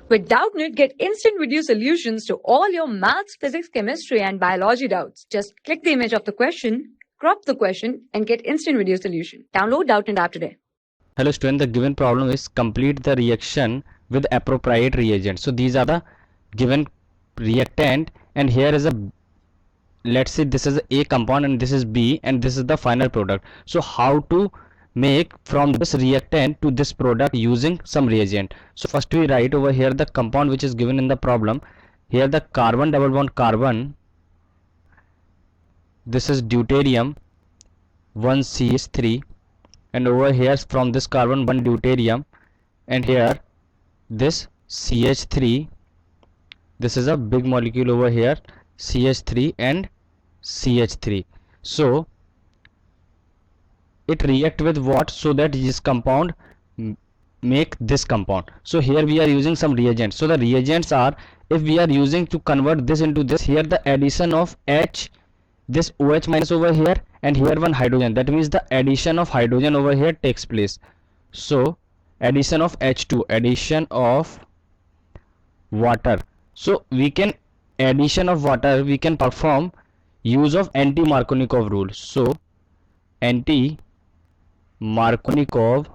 With Doubtnut, get instant video solutions to all your maths, physics, chemistry, and biology doubts. Just click the image of the question, crop the question, and get instant video solution. Download Doubtnut app today. Hello student, the given problem is complete the reaction with appropriate reagent. So these are the given reactant, and here is a, let's say this is A compound and this is B, and this is the final product. So how to make from this reactant to this product using some reagent? So first we write over here the compound which is given in the problem. Here the carbon double bond carbon, this is deuterium 1CH3, and over here from this carbon 1 deuterium, and here this CH3, this is a big molecule over here, CH3 and CH3. So it react with what, so that this compound make this compound. So here we are using some reagents. So the reagents are, if we are using to convert this into this, here the addition of H, this OH minus over here, and here one hydrogen, that means the addition of hydrogen over here takes place. So addition of H2, addition of water. So we can, addition of water we can perform use of anti-Markovnikov rule. So anti-Markovnikov,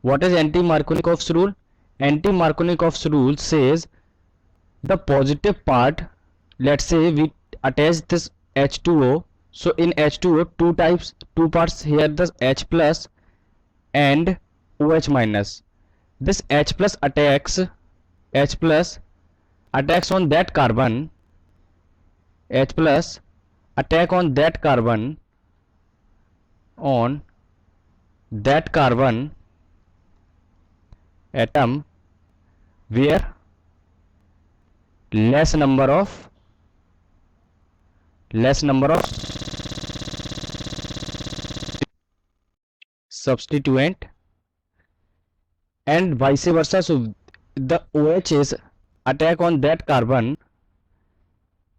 what is anti-Markovnikov's rule? Anti-Markovnikov's rule says the positive part, let's say we attach this H2O. So in H2O, two parts here, the H plus and OH minus. This H plus attacks on that carbon, H plus attack on that carbon, atom where less number of substituent, and vice versa. So the OH is attack on that carbon,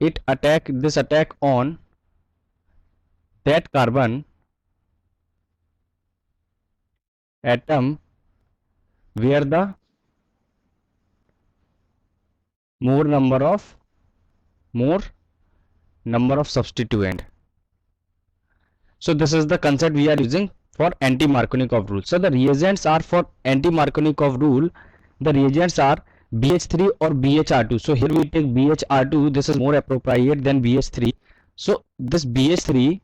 it attack on that carbon atom where the more number of substituent. So this is the concept we are using for anti-Markovnikov rule. So the reagents are for anti-Markovnikov rule, the reagents are BH3 or BHR2. So here we take BHR2, this is more appropriate than BH3. So this BH3,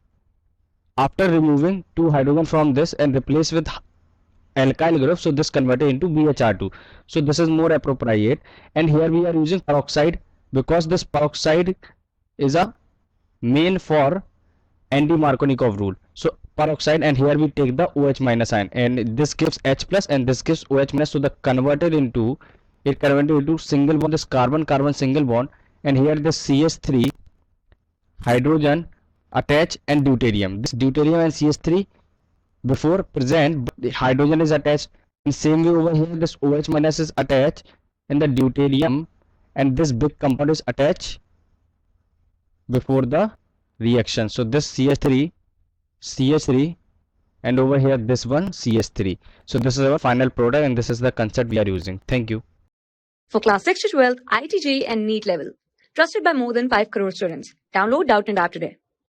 after removing 2 hydrogen from this and replace with alkyl group, so this converted into BHR2. So this is more appropriate. And here we are using peroxide, because this peroxide is a main for anti-Markovnikov rule. So peroxide, and here we take the OH minus ion, and this gives H plus and this gives OH minus. So the converted into single bond, this carbon single bond, and here this CH3 hydrogen attach and deuterium. This deuterium and CH3 before present, but the hydrogen is attached. In same way over here this OH minus is attached and the deuterium, and this big compound is attached before the reaction. So this CH3, and over here this one CH3. So this is our final product, and this is the concept we are using. Thank you. For class 6 to 12, IIT JEE and NEET level. Trusted by more than 5 crore students. Download Doubtnut app today.